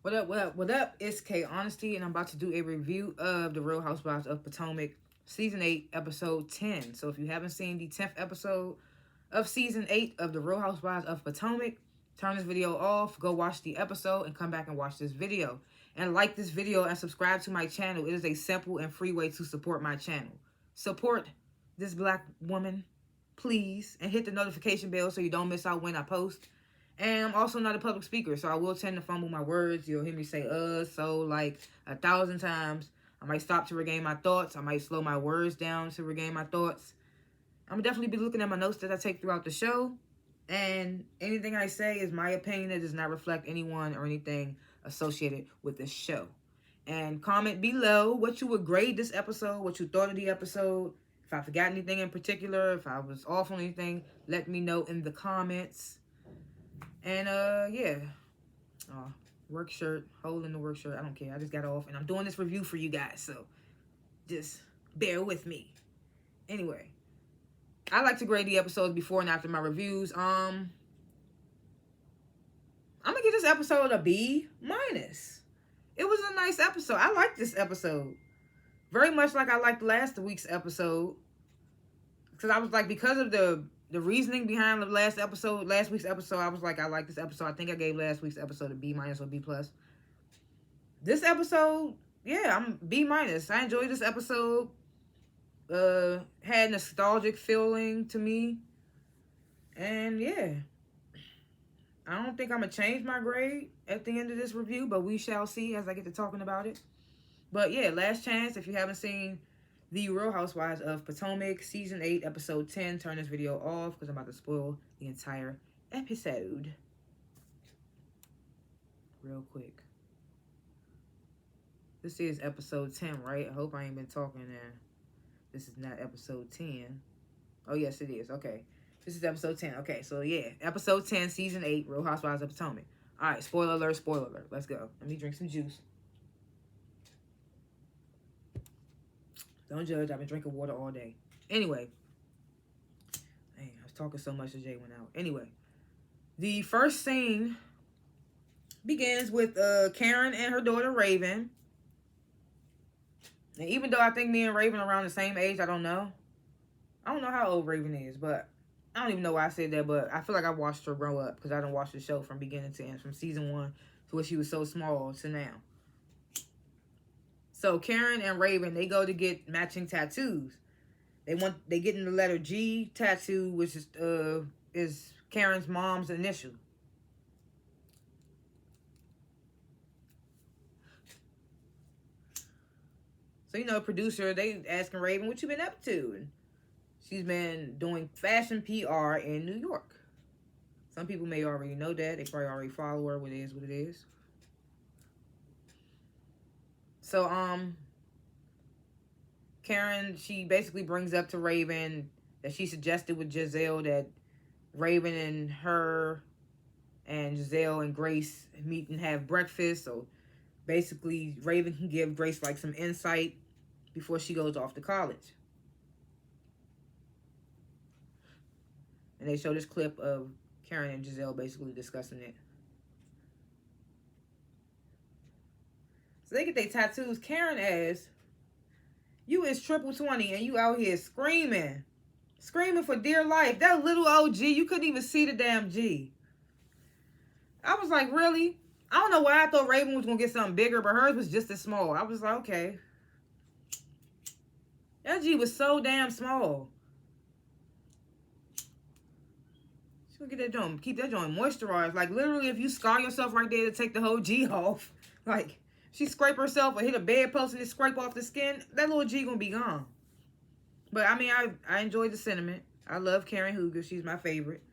What up, what up, what up? It's K.Honesty, and I'm about to do a review of the Real Housewives of Potomac, Season 8, Episode 10. So if you haven't seen the 10th episode of Season 8 of the Real Housewives of Potomac, turn this video off, go watch the episode, and come back and watch this video. And like this video and subscribe to my channel. It is a simple and free way to support my channel. Support this black woman, please, and hit the notification bell so you don't miss out when I post. And I'm also not a public speaker, so I will tend to fumble my words. You'll hear me say so like 1,000 times. I might stop to regain my thoughts. I might slow my words down to regain my thoughts. I'm definitely be looking at my notes that I take throughout the show. And anything I say is my opinion. It does not reflect anyone or anything associated with this show. And comment below what you would grade this episode, what you thought of the episode. If I forgot anything in particular, if I was off on anything, let me know in the comments. And, yeah. Work shirt, hole in the work shirt. I don't care. I just got off, and I'm doing this review for you guys, so just bear with me. Anyway, I like to grade the episodes before and after my reviews. I'm gonna give this episode a B minus. It was a nice episode. I like this episode very much like I liked last week's episode, because I was like, because of the reasoning behind the last week's episode, I was like, I like this episode. I think I gave last week's episode a B minus or B plus. This episode, yeah, I'm B minus. I enjoyed this episode. Had nostalgic feeling to me. And yeah, I don't think I'm going to change my grade at the end of this review, but we shall see as I get to talking about it. But yeah, last chance, if you haven't seen The Real Housewives of Potomac, Season 8, Episode 10. Turn this video off because I'm about to spoil the entire episode. Real quick. This is Episode 10, right? I hope I ain't been talking there. This is not Episode 10. Oh, yes, it is. Okay. This is Episode 10. Okay, so yeah. Episode 10, Season 8, Real Housewives of Potomac. All right, spoiler alert, spoiler alert. Let's go. Let me drink some juice. Don't judge. I've been drinking water all day. Anyway. Dang, I was talking so much that Jay went out. Anyway. The first scene begins with Karen and her daughter, Raven. And even though I think me and Raven are around the same age, I don't know. I don't know how old Raven is, but I don't even know why I said that, but I feel like I watched her grow up because I done watched the show from beginning to end, from season 1 to where she was so small to now. So Karen and Raven, they go to get matching tattoos. They get in the letter G tattoo, which is Karen's mom's initial. So, you know, producer, they asking Raven, what you been up to? And she's been doing fashion PR in New York. Some people may already know that. They probably already follow her. What it is, what it is. So, Karen, she basically brings up to Raven that she suggested with Giselle that Raven and her and Giselle and Grace meet and have breakfast. So, basically, Raven can give Grace, like, some insight before she goes off to college. And they show this clip of Karen and Giselle basically discussing it. So they get their tattoos. Karen asks, you is triple 20 and you out here screaming. Screaming for dear life. That little old G, you couldn't even see the damn G. I was like, really? I don't know why I thought Raven was going to get something bigger, but hers was just as small. I was like, okay. That G was so damn small. She's going to get that joint, keep that joint moisturized. Like, literally, if you scar yourself right there to take the whole G off, like, she scrape herself or hit a bedpost and just scrape off the skin, that little G going to be gone. But, I mean, I enjoyed the sentiment. I love Karen Huger. She's my favorite.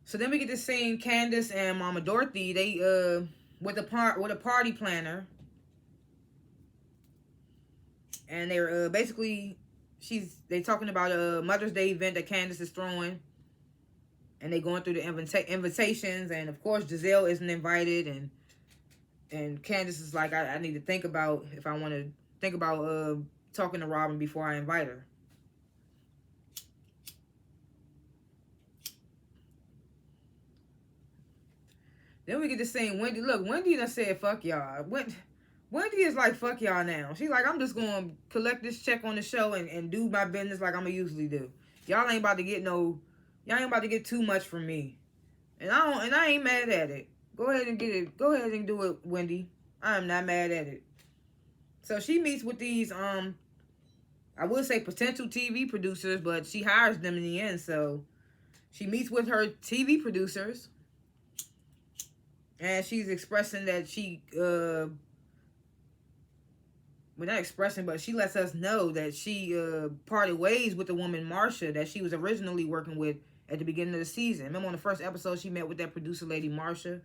So then we get to seeing Candace and Mama Dorothy. They with a party planner, and they're basically they talking about a Mother's Day event that Candace is throwing, and they going through the invitations, and of course Giselle isn't invited, and Candace is like, I need to think about if I want to think about talking to Robin before I invite her. Then we get to seeing Wendy. Look, Wendy done said, fuck y'all. Wendy is like, fuck y'all now. She's like, I'm just going to collect this check on the show and do my business like I'm going to usually do. Y'all ain't about to get y'all ain't about to get too much from me. And I ain't mad at it. Go ahead and get it. Go ahead and do it, Wendy. I am not mad at it. So she meets with these, I would say potential TV producers, but she hires them in the end. So she meets with her TV producers. And she's expressing that she, well, not expressing, but she lets us know that she parted ways with the woman Marsha that she was originally working with at the beginning of the season. Remember on the first episode, she met with that producer lady, Marsha.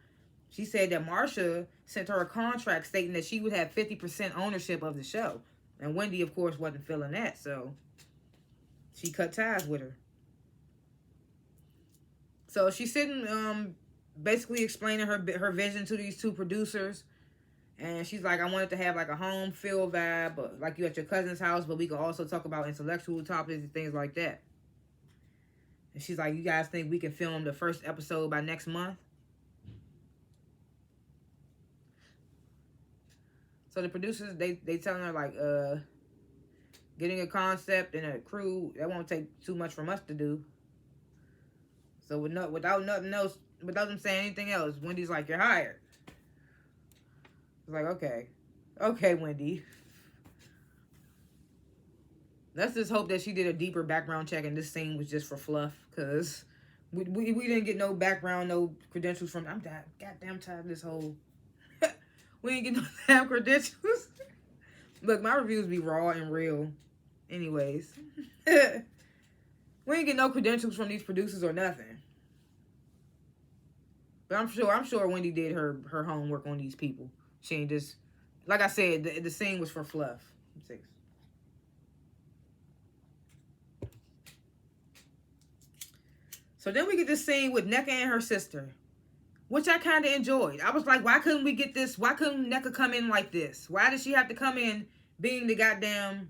She said that Marsha sent her a contract stating that she would have 50% ownership of the show. And Wendy, of course, wasn't feeling that, so she cut ties with her. So she's sitting, basically explaining her vision to these two producers. And she's like, I want it to have like a home feel vibe, like you at your cousin's house, but we can also talk about intellectual topics and things like that. And she's like, you guys think we can film the first episode by next month? So the producers, they telling her like, getting a concept and a crew, that won't take too much from us to do. So without nothing else, without them saying anything else, Wendy's like, you're hired. It's like, okay, Wendy. Let's just hope that she did a deeper background check and this scene was just for fluff, because we didn't get no background, no credentials from. I'm goddamn tired of this whole. We ain't get no damn credentials. Look, my reviews be raw and real. Anyways. We ain't get no credentials from these producers or nothing. But I'm sure Wendy did her homework on these people. She ain't just, like I said, the scene was for fluff. 6. So then we get this scene with Nneka and her sister, which I kind of enjoyed. I was like, why couldn't we get this? Why couldn't Nneka come in like this? Why did she have to come in being the goddamn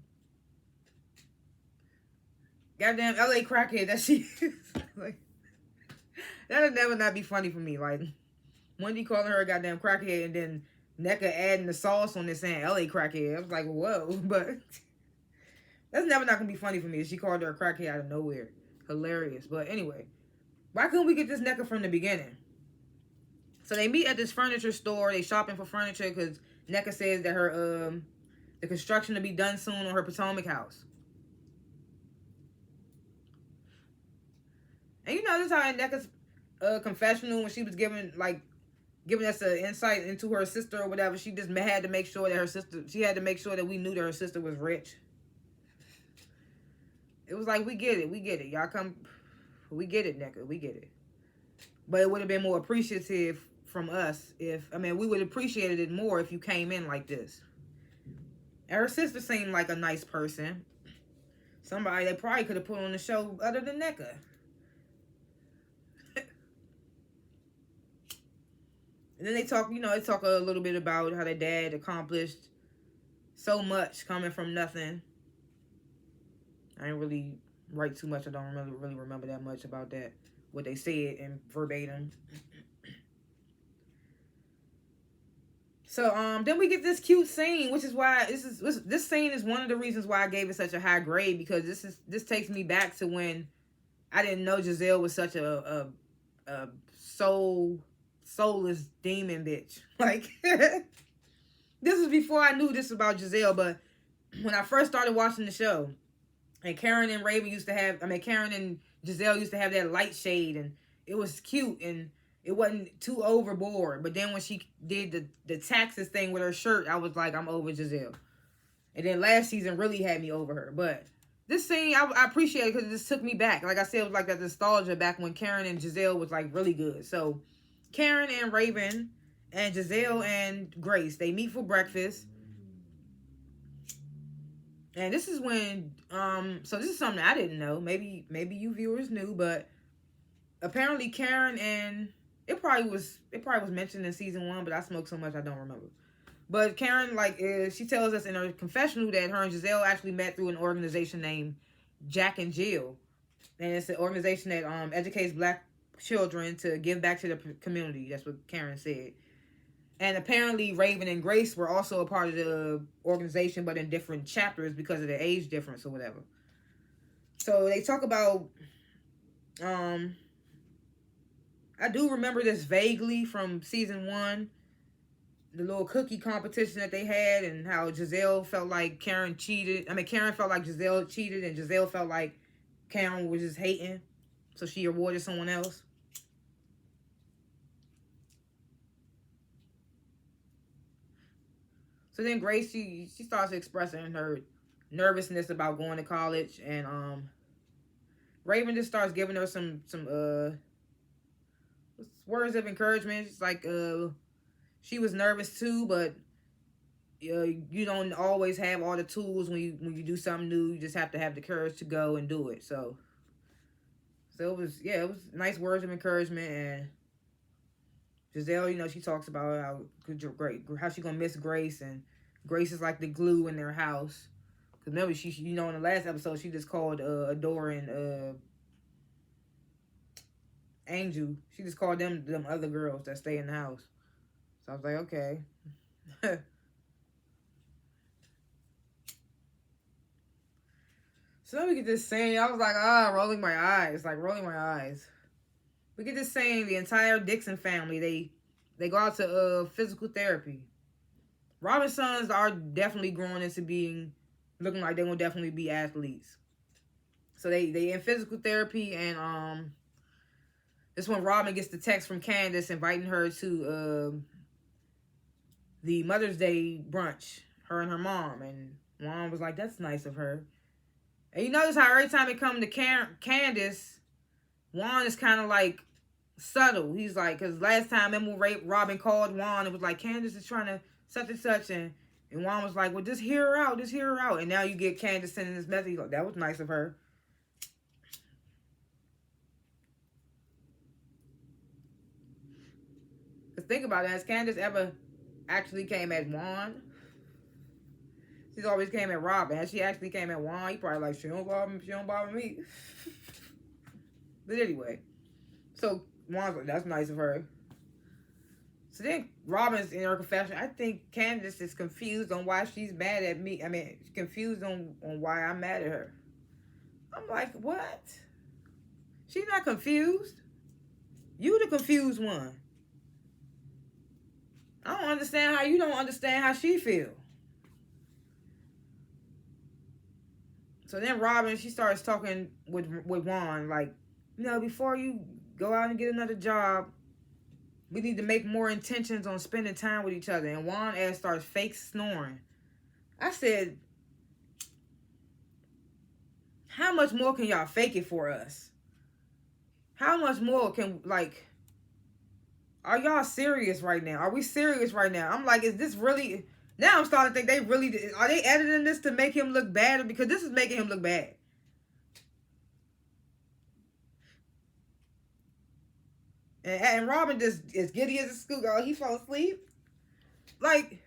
LA crackhead that she is? Like, that'll never not be funny for me. Like, Wendy calling her a goddamn crackhead and then Nneka adding the sauce on this saying LA crackhead. I was like, whoa. But that's never not going to be funny for me. She called her a crackhead out of nowhere. Hilarious. But anyway, why couldn't we get this Nneka from the beginning? So they meet at this furniture store. They shopping for furniture because Nneka says that her the construction will be done soon on her Potomac house. And you know, this is how in Nneka's confessional, when she was giving us an insight into her sister or whatever, she just had to make sure that she had to make sure that we knew that her sister was rich. It was like, we get it. Y'all come, we get it, Nneka, we get it. But it would have been more appreciative from us we would have appreciated it more if you came in like this. And her sister seemed like a nice person. Somebody they probably could have put on the show other than Nneka. And then they talk a little bit about how their dad accomplished so much coming from nothing. I didn't really write too much. I don't really remember that much about that, what they said in verbatim. So then we get this cute scene, which is why this scene is one of the reasons why I gave it such a high grade, because this takes me back to when I didn't know Giselle was such a soulless demon bitch. Like, this was before I knew this about Giselle, but when I first started watching the show, and Karen and Giselle used to have that light shade, and it was cute, and it wasn't too overboard. But then when she did the taxes thing with her shirt, I was like, I'm over Giselle. And then last season really had me over her. But this scene, I appreciate it because it just took me back. Like I said, it was like that nostalgia back when Karen and Giselle was like really good. So Karen and Raven and Giselle and Grace, they meet for breakfast. And this is when, so this is something I didn't know. Maybe you viewers knew, but apparently Karen and it probably was mentioned in season 1, but I smoked so much I don't remember. But Karen, she tells us in her confessional that her and Giselle actually met through an organization named Jack and Jill, and it's an organization that educates Black children to give back to the community. That's what Karen said. And apparently Raven and Grace were also a part of the organization, but in different chapters because of the age difference or whatever. So they talk about, I do remember this vaguely from season 1, the little cookie competition that they had, and how Giselle felt like Karen cheated. I mean, Karen felt like Giselle cheated, and Giselle felt like Karen was just hating, so she awarded someone else. So then Grace, she starts expressing her nervousness about going to college, and Raven just starts giving her some words of encouragement. It's like she was nervous too, but you don't always have all the tools when you do something new. You just have to have the courage to go and do it. So it was nice words of encouragement. And Giselle, she talks about how she gonna miss Grace, and Grace is like the glue in their house. Cause remember, she in the last episode she just called Adora and Angel. She just called them other girls that stay in the house. So I was like, okay. So then we get this scene. I was like, rolling my eyes. We get this scene. The entire Dixon family, they go out to physical therapy. Robin's sons are definitely growing into looking like they will definitely be athletes. So they in physical therapy, and this when Robin gets the text from Candace inviting her to the Mother's Day brunch, her and her mom. And Mom was like, that's nice of her. And you notice how every time it comes to Candace, Juan is kind of like subtle. He's like, because last time, remember Robin called Juan, it was like, Candace is trying to such and such, and Juan was like, well, just hear her out. And now you get Candace sending this message. Like, that was nice of her. Because think about it, has Candace ever actually came at Juan? She's always came at Robin. As she actually came at Juan, he probably like, she don't bother me. But anyway, so Juan's like, that's nice of her. So then Robin's in her confession. I think Candace is confused on why she's mad at me. I mean, confused on why I'm mad at her. I'm like, what? She's not confused. You the confused one. I don't understand how you don't understand how she feels. So then Robin, she starts talking with Juan, like, before you go out and get another job, we need to make more intentions on spending time with each other. And Juan ass starts fake snoring. I said, how much more can y'all fake it for us? How much more can, are y'all serious right now? Are we serious right now? I'm like, is this really... Now I'm starting to think are they editing this to make him look bad? Because this is making him look bad. And Robin just is giddy as a schoolgirl. He fell asleep. Like,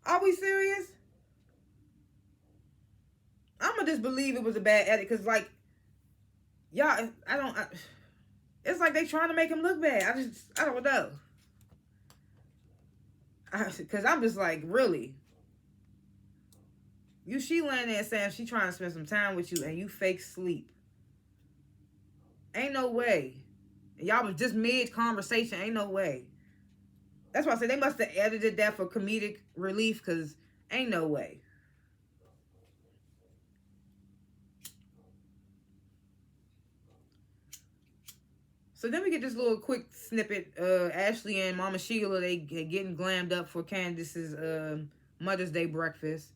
are we serious? I'm going to just believe it was a bad edit. Because, y'all, it's like they trying to make him look bad. I don't know. Because I'm just like, really? She laying there saying she trying to spend some time with you and you fake sleep. Ain't no way. Y'all was just mid-conversation. Ain't no way. That's why I said they must have edited that for comedic relief, because ain't no way. So then we get this little quick snippet. Ashley and Mama Sheila, they getting glammed up for Candace's Mother's Day breakfast.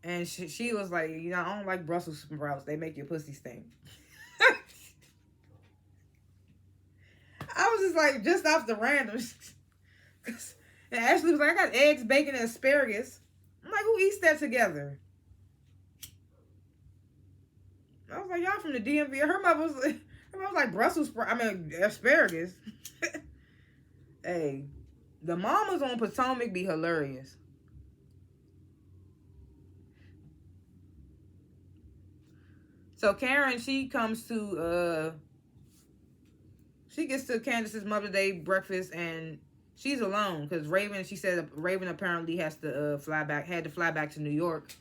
And Sheila's like, I don't like Brussels sprouts. They make your pussy stink. I was just like, just off the random. And Ashley was like, I got eggs, bacon, and asparagus. I'm like, who eats that together? I was like, y'all from the DMV. Her mother was like Brussels sprouts. Asparagus. Hey, the mamas on Potomac be hilarious. So Karen, she comes to she gets to Candace's Mother's Day breakfast, and she's alone because Raven. She said Raven apparently had to fly back to New York,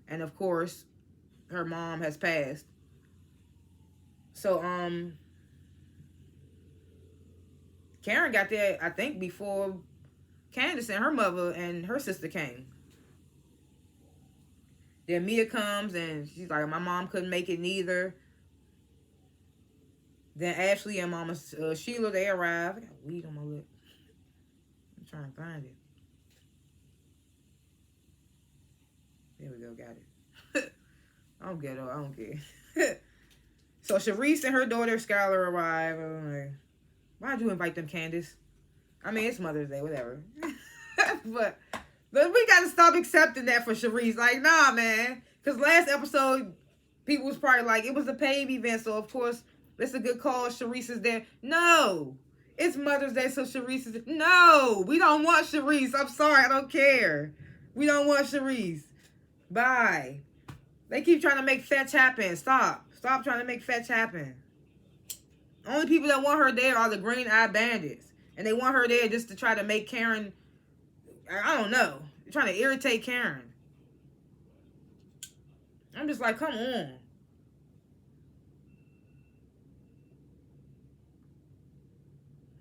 and of course, her mom has passed. So Karen got there, I think, before Candace and her mother and her sister came. Then Mia comes and she's like, my mom couldn't make it neither. Then Ashley and Mama Sheila, they arrive. I got weed on my lip. I'm trying to find it. There we go, got it. I don't get it. I don't care. So Sharice and her daughter Skylar arrive. I'm like, why'd you invite them, Candace? I mean, it's Mother's Day, whatever. but we gotta stop accepting that for Sharice. Like, nah, man. Because last episode, people was probably like, it was a paid event, so of course, it's a good cause. Sharice is there. No. It's Mother's Day, so Sharice is there. No. We don't want Sharice. I'm sorry. I don't care. We don't want Sharice. Bye. They keep trying to make fetch happen. Stop. Stop trying to make fetch happen. Only people that want her there are the green-eyed bandits. And they want her there just to try to make Karen, I don't know. They're trying to irritate Karen. I'm just like, come on.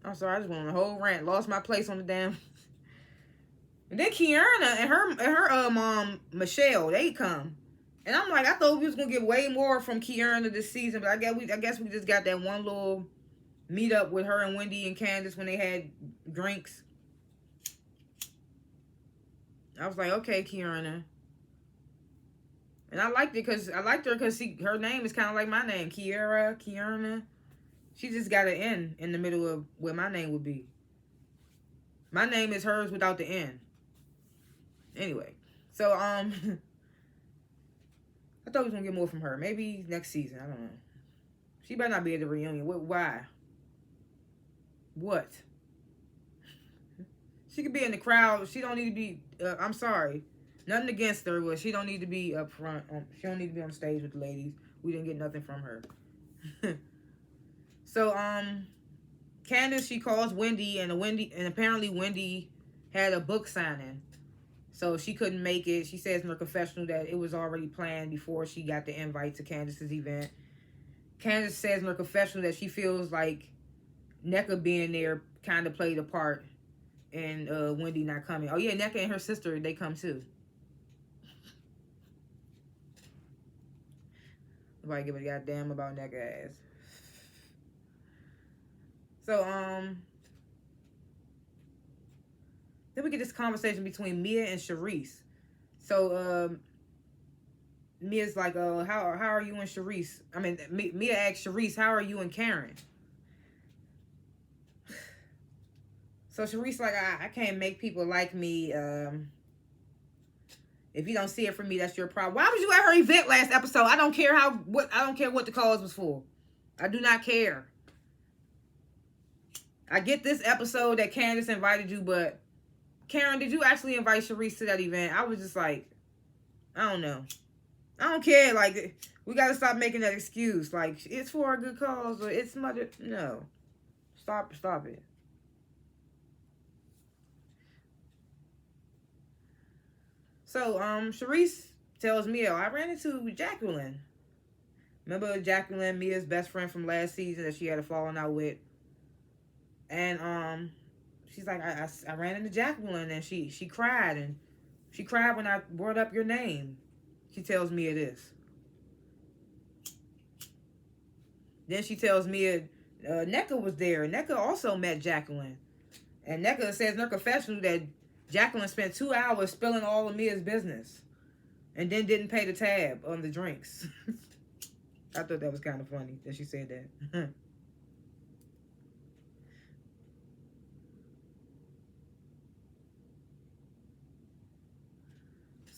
I'm sorry, I just went on a whole rant. Lost my place on the damn. And then Kiana and her mom, Michelle, they come. And I'm like, I thought we was going to get way more from Kiana this season. But I guess we just got that one little meet up with her and Wendy and Candace when they had drinks. I was like, okay, Kiana. And I liked her because her name is kind of like my name. Kiana. She just got an N in the middle of where my name would be. My name is hers without the N. Anyway, so I thought we was gonna get more from her. Maybe next season. I don't know. She better not be at the reunion. Why? What? She could be in the crowd. She don't need to be. I'm sorry. Nothing against her, but she don't need to be up front. She don't need to be on stage with the ladies. We didn't get nothing from her. So, Candace, she calls Wendy, and apparently Wendy had a book signing. So she couldn't make it. She says in her confessional that it was already planned before she got the invite to Candace's event. Candace says in her confessional that she feels like NECA being there kind of played a part in Wendy not coming. Oh yeah, NECA and her sister, they come too. Nobody give a goddamn about NECA ass. So, then we get this conversation between Mia and Sharice. So, Mia's like, how are you and Sharice? I mean, Mia asked Sharice, how are you and Karen? So Sharice like, I can't make people like me. If you don't see it from me, that's your problem. Why was you at her event last episode? I don't care what the cause was for. I do not care. I get this episode that Candace invited you, but Karen, did you actually invite Sharice to that event? I was just like, I don't know. I don't care. Like, we got to stop making that excuse. Like, it's for a good cause or it's mother. No. Stop it. So, Sharice tells Mia, I ran into Jacqueline. Remember Jacqueline, Mia's best friend from last season that she had a falling out with? And she's like, I ran into Jacqueline and she cried, and she cried when I brought up your name. She tells Mia this. Then she tells Mia NECA was there. NECA also met Jacqueline. And NECA says in her confessional that Jacqueline spent 2 hours spilling all of Mia's business and then didn't pay the tab on the drinks. I thought that was kind of funny that she said that.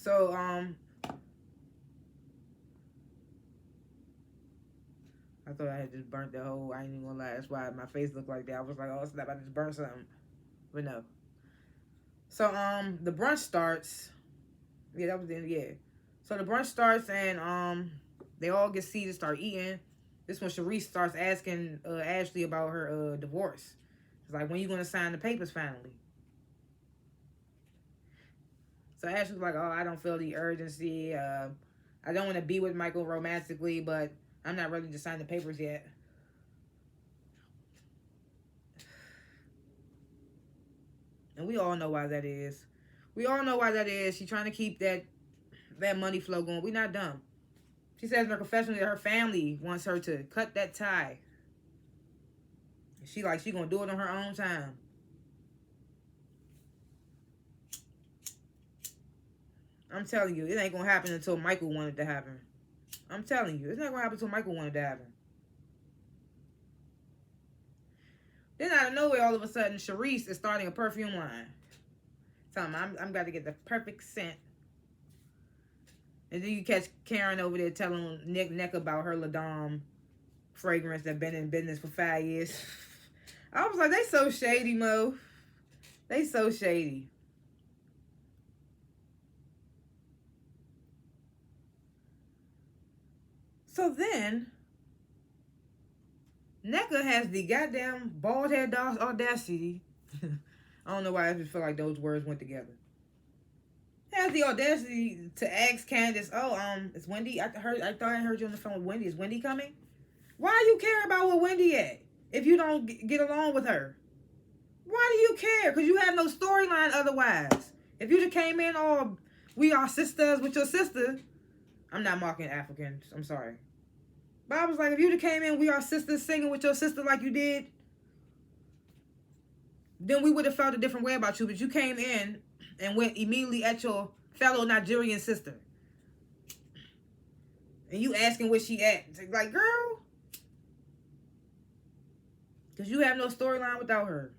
So, I thought I had just burnt the whole, I ain't even gonna lie, that's why my face looked like that. I was like, oh snap, I just burnt something. But no. So, the brunch starts. Yeah, that was the end, yeah. So the brunch starts and, they all get seated, start eating. This when Sharice starts asking Ashley about her divorce. It's like, when you going to sign the papers finally? So Ashley's like, oh, I don't feel the urgency. I don't want to be with Michael romantically, but I'm not ready to sign the papers yet. And we all know why that is. We all know why that is. She's trying to keep that money flow going. We're not dumb. She says in her confession that her family wants her to cut that tie. She gonna do it on her own time. I'm telling you, it ain't gonna happen until Michael wanted to happen. I'm telling you, it's not gonna happen until Michael wanted to happen. Then out of nowhere, all of a sudden, Sharice is starting a perfume line. Telling me, I'm got to get the perfect scent. And then you catch Karen over there telling Nick about her Ladom fragrance that been in business for 5 years. I was like, they so shady, Mo. They so shady. So then, Nneka has the goddamn bald head audacity. I don't know why I just feel like those words went together. Has the audacity to ask Candace, is Wendy, I thought I heard you on the phone with Wendy. Is Wendy coming? Why do you care about where Wendy at if you don't get along with her? Why do you care? Because you have no storyline otherwise. If you just came in all, we are sisters with your sister. I'm not mocking Africans. I'm sorry. But I was like, if you just came in, we are sisters singing with your sister like you did, then we would have felt a different way about you. But you came in and went immediately at your fellow Nigerian sister. And you asking where she at. It's like, girl. Because you have no storyline without her.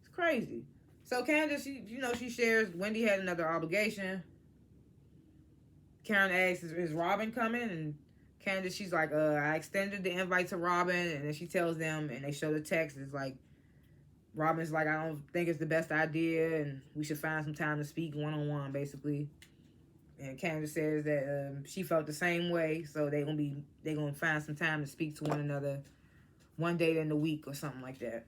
It's crazy. So Candace, she shares Wendy had another obligation. Karen asks, is Robin coming? And Candace, she's like, I extended the invite to Robin. And then she tells them, and they show the text. It's like, Robin's like, I don't think it's the best idea, and we should find some time to speak one-on-one, basically. And Candace says that she felt the same way, so they're gonna find some time to speak to one another one day in the week or something like that.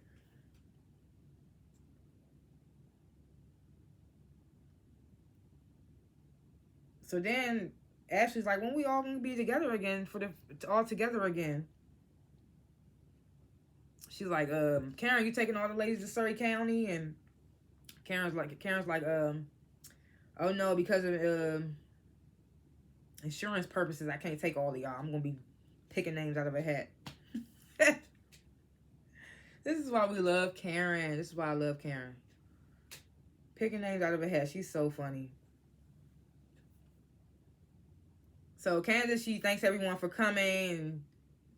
So then Ashley's like, when we all gonna be together again all together again? She's like, Karen, you taking all the ladies to Surrey County? And Karen's like, oh no, because of insurance purposes, I can't take all of y'all. I'm gonna be picking names out of a hat. This is why we love Karen. This is why I love Karen. Picking names out of a hat. She's so funny. So Candace, she thanks everyone for coming, and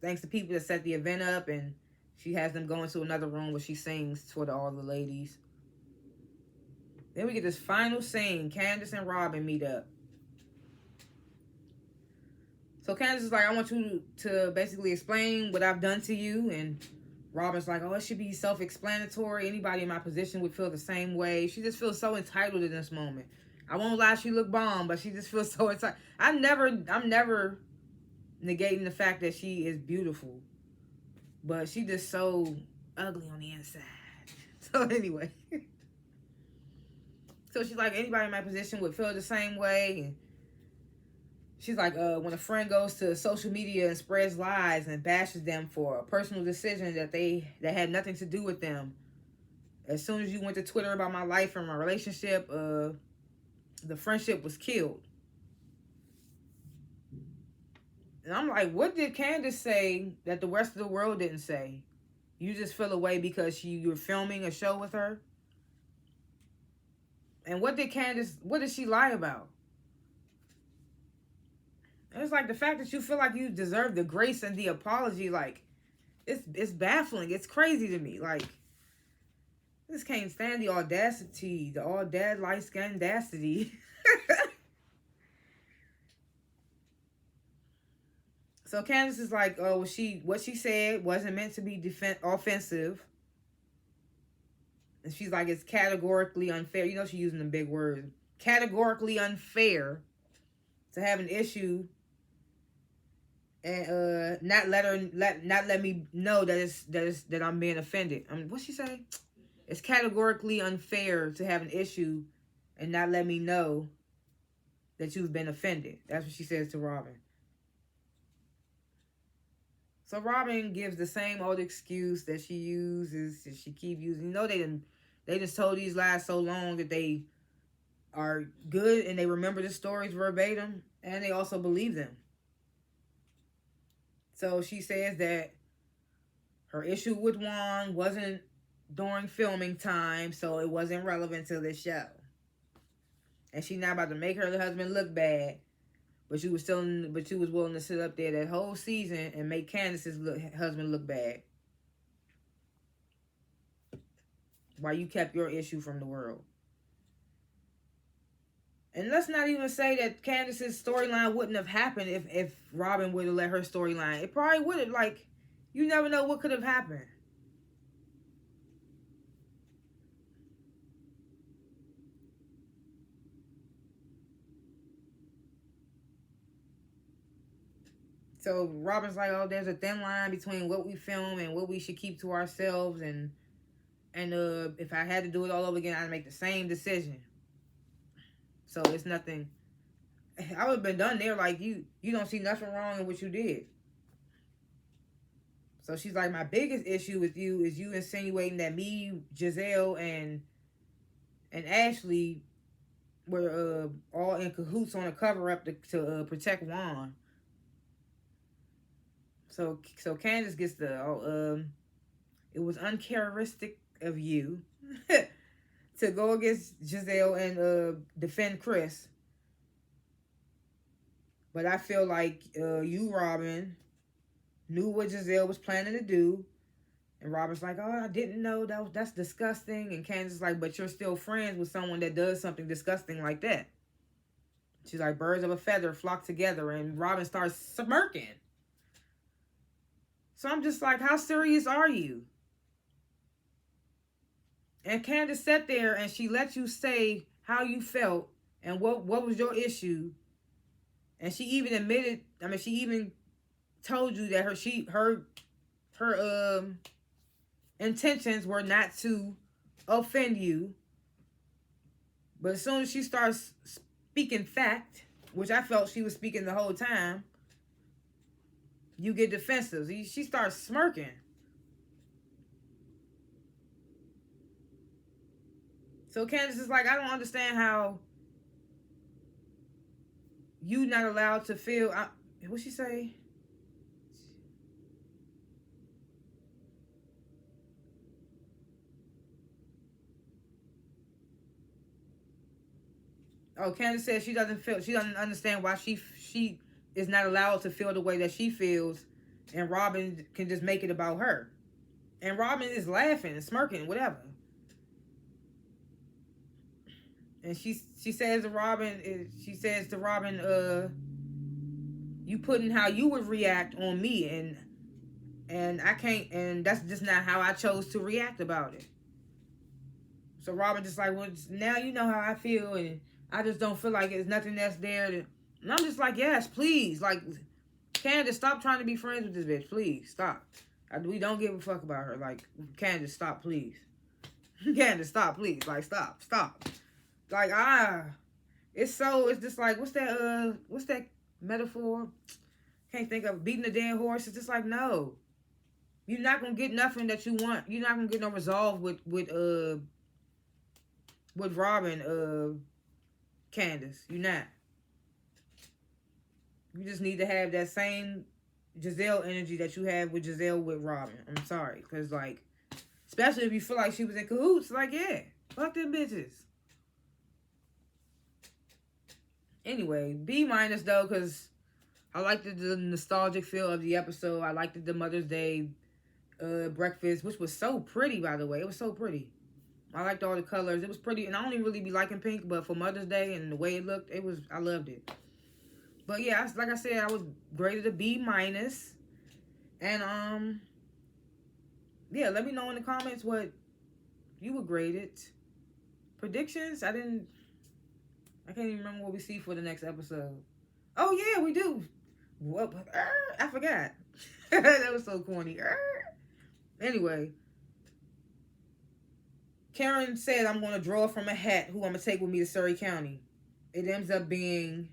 thanks the people that set the event up, and she has them go into another room where she sings for all the ladies. Then we get this final scene. Candace and Robin meet up. So Candace is like, I want you to basically explain what I've done to you. And Robin's like, oh, it should be self-explanatory. Anybody in my position would feel the same way. She just feels so entitled in this moment. I won't lie, she looked bomb, but she just feels so entitled. I'm never negating the fact that she is beautiful. But she just so ugly on the inside. So anyway. So she's like, anybody in my position would feel the same way. And she's like, when a friend goes to social media and spreads lies and bashes them for a personal decision that had nothing to do with them. As soon as you went to Twitter about my life and my relationship, the friendship was killed. And I'm like, what did Candace say that the rest of the world didn't say? You just feel away because you're filming a show with her? And what did she lie about? And it's like the fact that you feel like you deserve the grace and the apology, like, it's baffling. It's crazy to me. Like, I just can't stand the audacity, the all dad light skin audacity. So Candace is like, oh, what she said wasn't meant to be offensive. And she's like, it's categorically unfair. You know she's using the big word. Categorically unfair to have an issue and not let me know that I'm being offended. I mean, what's she say? It's categorically unfair to have an issue and not let me know that you've been offended. That's what she says to Robin. So Robin gives the same old excuse that she uses, that she keep using. You know, they just told these lies so long that they are good and they remember the stories verbatim and they also believe them. So she says that her issue with Juan wasn't during filming time, so it wasn't relevant to this show. And she's not about to make her husband look bad, but she was willing to sit up there that whole season and make Candace's husband look bad, while you kept your issue from the world. And let's not even say that Candace's storyline wouldn't have happened if Robin would have let her storyline. It probably would have. Like, you never know what could have happened. So Robin's like, oh, there's a thin line between what we film and what we should keep to ourselves, and if I had to do it all over again, I'd make the same decision. So it's nothing. I would have been done there. Like, you don't see nothing wrong in what you did. So she's like, my biggest issue with you is you insinuating that me, Giselle, and Ashley were all in cahoots on a cover up to protect Juan. So Candace gets it was uncharacteristic of you to go against Giselle and defend Chris. But I feel like you, Robin, knew what Giselle was planning to do. And Robin's like, oh, I didn't know that's disgusting. And Candace is like, but you're still friends with someone that does something disgusting like that. She's like, birds of a feather flock together. And Robin starts smirking. So I'm just like, how serious are you? And Candace sat there and she let you say how you felt and what was your issue. And she even admitted, she even told you that her intentions were not to offend you. But as soon as she starts speaking fact, which I felt she was speaking the whole time, you get defensive. She starts smirking. So Candace is like, I don't understand how you not allowed to feel. What'd she say? Oh, Candace says she doesn't understand why she is not allowed to feel the way that she feels, and Robin can just make it about her. And Robin is laughing and smirking, whatever. And she says to Robin, you putting how you would react on me, and I can't, and that's just not how I chose to react about it. So Robin just like, well, now you know how I feel, and I just don't feel like there's nothing that's there. And I'm just like, yes, please, like, Candace, stop trying to be friends with this bitch, please, stop. We don't give a fuck about her. Like, Candace, stop, please. Candace, stop, please. Like, stop. Like, it's just like, what's that metaphor? Can't think of beating a dead horse. It's just like, no. You're not gonna get nothing that you want. You're not gonna get no resolve with Robin, Candace. You're not. You just need to have that same Giselle energy that you have with Giselle with Robin. I'm sorry. Because, like, especially if you feel like she was in cahoots. Like, yeah. Fuck them bitches. Anyway, B- though, because I liked the nostalgic feel of the episode. I liked the Mother's Day breakfast, which was so pretty, by the way. It was so pretty. I liked all the colors. It was pretty, and I don't even really be liking pink, but for Mother's Day and the way it looked, I loved it. But yeah, like I said, I was graded a B-. And yeah, let me know in the comments what you would grade it. Predictions? I can't even remember what we see for the next episode. Oh yeah, we do. What? I forgot. That was so corny. Anyway, Karen said I'm going to draw from a hat who I'm going to take with me to Surrey County. It ends up being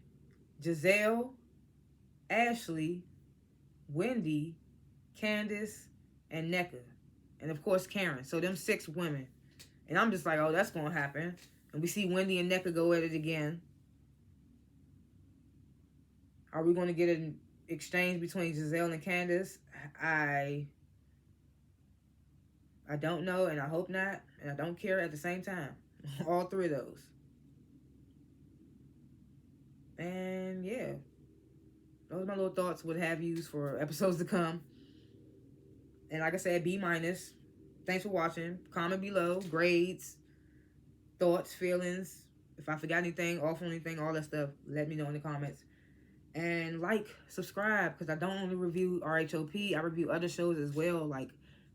Giselle, Ashley, Wendy, Candace, and Nneka. And of course Karen. So them 6 women. And I'm just like, oh, that's going to happen. And we see Wendy and Nneka go at it again. Are we going to get an exchange between Giselle and Candace? I don't know, and I hope not, and I don't care at the same time. All 3 of those. And yeah, those are my little thoughts, what have yous for episodes to come. And like I said, B-. Thanks for watching. Comment below, grades, thoughts, feelings. If I forgot anything, off on anything, all that stuff, let me know in the comments. And like, subscribe, because I don't only review RHOP, I review other shows as well, like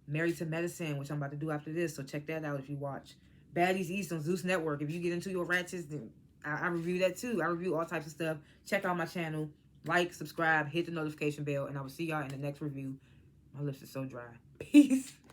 Married to Medicine, which I'm about to do after this, so check that out if you watch. Baddies East on Zeus Network. If you get into your ratchets, then I review that too. I review all types of stuff. Check out my channel. Like, subscribe, hit the notification bell, and I will see y'all in the next review. My lips are so dry. Peace.